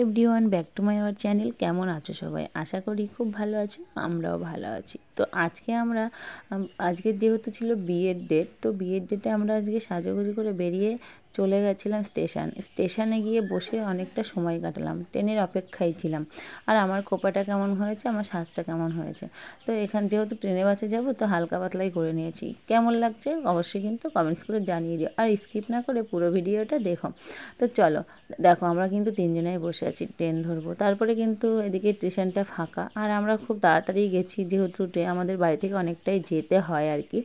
Everyone back to my our channel. কেমন আছো সবাই? আশা করি খুব ভালো আছো, আমরাও ভালো আছি। তো আজকে যেহেতু ছিল বিয়ের ডেট, তো বিয়ের ডেটে আমরা আজকে সাজুগুজু করে বেরিয়ে চলে গেছিলাম স্টেশনে গিয়ে বসে অনেকটা সময় কাটালাম, ট্রেনের অপেক্ষায় ছিলাম। আর আমার কোপাটা কেমন হয়েছে, আমার সাজটা কেমন হয়েছে, তো যেহেতু ট্রেনে বাসে যাবো, তো হালকা পাতলাই করে নিয়েছি। কেমন লাগছে অবশ্যই কিন্তু কমেন্টস করে জানিয়ে দিও, আর স্কিপ না করে পুরো ভিডিওটা দেখো। তো চলো দেখো, আমরা কিন্তু তিনজনেই বসে আছি, ট্রেন ধরবো। তারপরে কিন্তু এদিকে স্টেশনটা ফাঁকা, আর আমরা খুব তাড়াতাড়ি গেছি, যেহেতু আমাদের বাড়ি থেকে অনেকটাই যেতে হয় আর কি।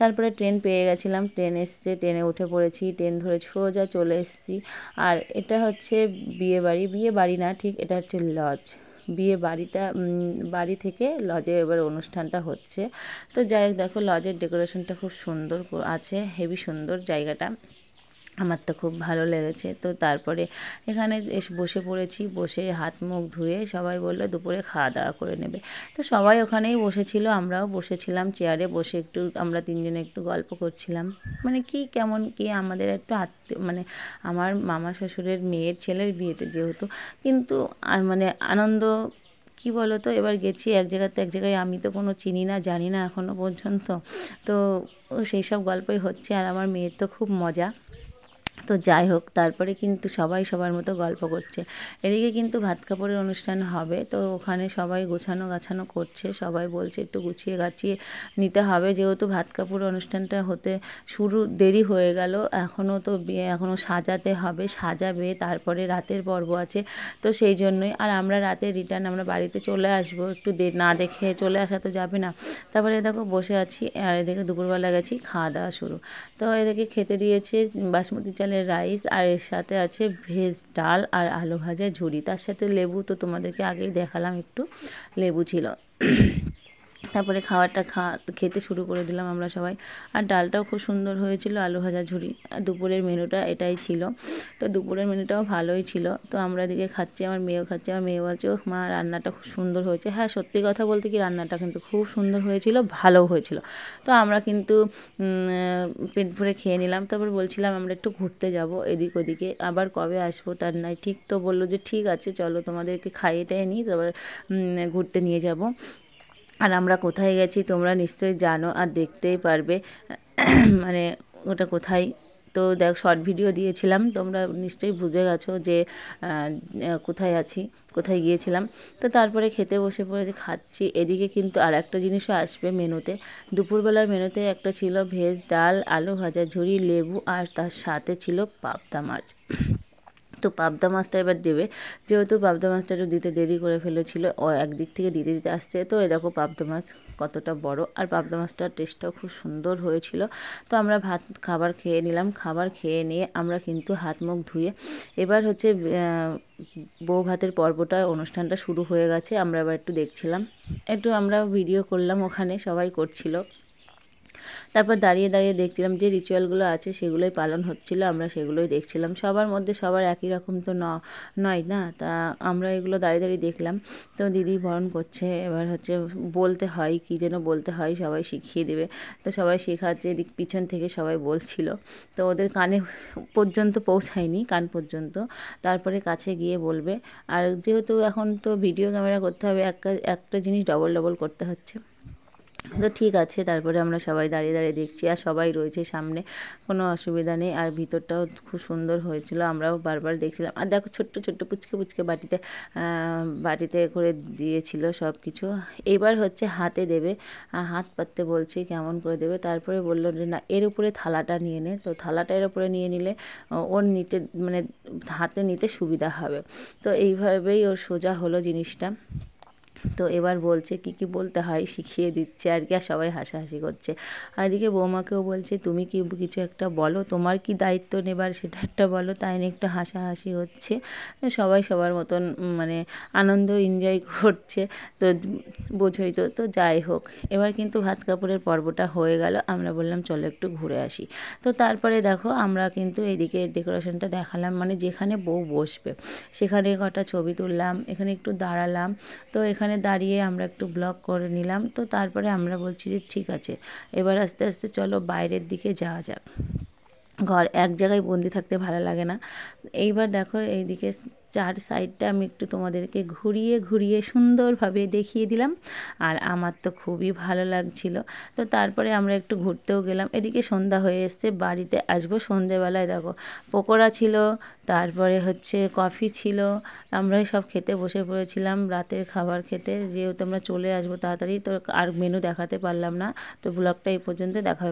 তারপরে ট্রেন পেয়ে গেছিলাম, ট্রেন এসছে, ট্রেনে উঠে পড়েছি, ট্রেন ধরে সোজা চলে এসেছি। আর এটা হচ্ছে বিয়ে বাড়ি না ঠিক, এটা হচ্ছে লজ। বাড়ি থেকে লজে এবার অনুষ্ঠানটা হচ্ছে। তো যাই হোক, দেখো লজের ডেকোরেশনটা খুব সুন্দর আছে, হেভি সুন্দর জায়গাটা, আমার তো খুব ভালো লেগেছে। তো তারপরে এখানে এসে বসে পড়েছি, বসে হাত মুখ ধুয়ে সবাই বললো দুপুরে খাওয়া দাওয়া করে নেবে। তো সবাই ওখানেই বসেছিল, আমরাও বসেছিলাম চেয়ারে বসে, আমরা তিনজনে একটু গল্প করছিলাম। মানে কেমন আমাদের একটু মানে আমার মামা শ্বশুরের মেয়ের ছেলের বিয়েতে যেহেতু, কিন্তু মানে আনন্দ কি বলো তো, এবার গেছি এক জায়গায়, আমি তো কোনো চিনি না জানি না এখনও পর্যন্ত। তো সেই সব গল্পই হচ্ছে, আর আমার মেয়ের তো খুব মজা। তো যাই হোক, তারপরে কিন্তু সবাই সবার মতো গল্প করছে। এদিকে কিন্তু ভাত কাপড়ের অনুষ্ঠান হবে, তো ওখানে সবাই গাছানো করছে, সবাই বলছে একটু গুছিয়ে গাছিয়ে নিতে হবে, যেহেতু ভাত কাপড়ের অনুষ্ঠানটা হতে শুরু দেরি হয়ে গেল। এখনও সাজাতে হবে, সাজাবে, তারপরে রাতের পর্ব আছে। তো সেই জন্যই, আর আমরা রাতে আমরা বাড়িতে চলে আসবো, একটু না দেখে চলে আসা তো যাবে না। তারপরে দেখো বসে আছি, আর এদিকে দুপুরবেলা গেছি, খাওয়া দাওয়া শুরু। তো এদিকে খেতে দিয়েছে বাসমতি চালের রাইস, আর এর সাথে আছে ভেজ ডাল আর আলু ভাজা ঝুরি, তার সাথে লেবু, তো তোমাদেরকে আগেই দেখালাম একটু লেবু ছিল। তারপরে খেতে শুরু করে দিলাম আমরা সবাই। আর ডালটাও খুব সুন্দর হয়েছিল, আলু ভাজা ঝুরি। আর দুপুরের মেনুটা এটাই ছিল। তো দুপুরের মেনুটাও ভালোই ছিল। তো আমরা এদিকে খাচ্ছি, আমার মেয়েও খাচ্ছে। আমার মেয়ে বলছে ও মা, রান্নাটা খুব সুন্দর হয়েছে। হ্যাঁ, সত্যি কথা বলতে কি, রান্নাটা কিন্তু খুব সুন্দর হয়েছিল, ভালোও হয়েছিল। তো আমরা কিন্তু পেট ভরে খেয়ে নিলাম। তারপর বলছিলাম আমরা একটু ঘুরতে যাব এদিক ওদিকে, আবার কবে আসবো তার নাই ঠিক। তো বললো যে ঠিক আছে চলো, তোমাদেরকে খাইয়ে টাইয়ে নিই, তারপর ঘুরতে নিয়ে যাব। আর আমরা কোথায় গেছি তোমরা নিশ্চয়ই জানো, আর দেখতেই পারবে মানে ওটা কোথায়। তো শর্ট ভিডিও দিয়েছিলাম, তোমরা নিশ্চয়ই বুঝে গেছো যে কোথায় আছি, কোথায় গিয়েছিলাম। তো তারপরে খেতে বসে পড়ে খাচ্ছি। এদিকে কিন্তু আর একটা জিনিসও আসবে মেনুতে। দুপুরবেলার মেনুতে একটা ছিল ভেজ ডাল, আলু ভাজা ঝুরি, লেবু, আর তার সাথে ছিল পাবদা মাছ। তো পাবদা মাছটা এবার দেবে, যেহেতু পাবদা মাছটা একটু দিতে দেরি করে ফেলেছিল, ও একদিক থেকে দিতে দিতে আসছে। তো এই দেখো পাবদা মাছ কতটা বড়, আর পাবদা মাছটার টেস্টটাও খুব সুন্দর হয়েছিল। তো আমরা খাবার খেয়ে নিলাম, খাবার খেয়ে নিয়ে আমরা কিন্তু হাত মুখ ধুয়ে এবার হচ্ছে বউ ভাতের অনুষ্ঠানটা শুরু হয়ে গেছে। আমরা এবার একটু দেখছিলাম, একটু আমরা ভিডিও করলাম, ওখানে সবাই করছিল। তারপর দাঁড়িয়ে দাঁড়িয়ে দেখছিলাম যে রিচুয়ালগুলো আছে সেগুলোই পালন হচ্ছিল, আমরা সেগুলোই দেখছিলাম। সবার মধ্যে সবার একই রকম তো নয় না, তা আমরা এগুলো দাঁড়িয়ে দাঁড়িয়ে দেখলাম। তো দিদি বরণ করছে, এবার হচ্ছে বলতে হয়, কী যেন বলতে হয়, সবাই শিখিয়ে দেবে। তো সবাই শেখাচ্ছে, এদিক পিছন থেকে সবাই বলছিল। তো ওদের কানে পর্যন্ত পৌঁছায়নি, কান পর্যন্ত, তারপরে কাছে গিয়ে বলবে। আর যেহেতু এখন তো ভিডিও ক্যামেরা করতে হবে, একটা জিনিস ডবল ডবল করতে হচ্ছে। তো ঠিক আছে, তারপরে আমরা সবাই দাঁড়িয়ে দাঁড়িয়ে দেখছি, আর সবাই রয়েছে সামনে, কোনো অসুবিধা নেই। আর ভিতরটাও খুব সুন্দর হয়েছিল, আমরাও বারবার দেখছিলাম। আর দেখো ছোট্ট ছোট্ট পুচকে পুচকে বাটিতে করে দিয়েছিল সব কিছু। এইবার হচ্ছে হাতে দেবে, হাত পাততে বলছি কেমন করে দেবে। তারপরে বললো যে না, এর উপরে থালাটা নিয়ে নে। তো থালাটা এর উপরে নিয়ে নিলে ওর নিতে মানে হাতে নিতে সুবিধা হবে। তো এইভাবেই ওর সোজা হলো জিনিসটা। তো এবার বলছে কি কি বলতে হয় শিখিয়ে দিচ্ছে আর কি, আর সবাই হাসাহাসি করছে। আর এদিকে বৌমাকেও বলছে তুমি কি কিছু একটা বলো, তোমার কি দায়িত্ব নেবার সেটা একটা বলো, তাই নিয়ে একটু হাসাহাসি হচ্ছে। সবাই সবার মতন মানে আনন্দ এনজয় করছে। তো বোঝোই তো। তো যাই হোক, এবার কিন্তু ভাত কাপড়ের পর্বটা হয়ে গেল, আমরা বললাম চলো একটু ঘুরে আসি। তো তারপরে দেখো আমরা কিন্তু এইদিকে ডেকোরেশনটা দেখালাম, মানে যেখানে বউ বসবে সেখানে কটা ছবি তুললাম, এখানে একটু দাঁড়ালাম। তো এখানে দাঁড়িয়ে আমরা একটু ব্লগ করে নিলাম। তো তারপরে আমরা বলছি যে ঠিক আছে, এবার আস্তে আস্তে চলো বাইরের দিকে যাওয়া যাক, এক জায়গায় বন্দি থাকতে ভালো লাগে না। এইবার দেখো এইদিকে চার সাইডটা আমি একটু তোমাদেরকে ঘুরিয়ে ঘুরিয়ে সুন্দরভাবে দেখিয়ে দিলাম। আর আমার তো খুবই ভালো লাগছিল। তো তারপরে আমরা একটু ঘুরতেও গেলাম। এদিকে সন্ধ্যা হয়ে এসছে, বাড়িতে আসবো সন্ধ্যেবেলায়। দেখো পকোড়া ছিল, তারপরে হচ্ছে কফি ছিল, আমরাই সব খেতে বসে পড়েছিলাম রাতের খাবার খেতে, যেহেতু আমরা চলে আসবো তাড়াতাড়ি। তো আর মেনু দেখাতে পারলাম না। তো ব্লগটা এই পর্যন্ত, দেখা হবে।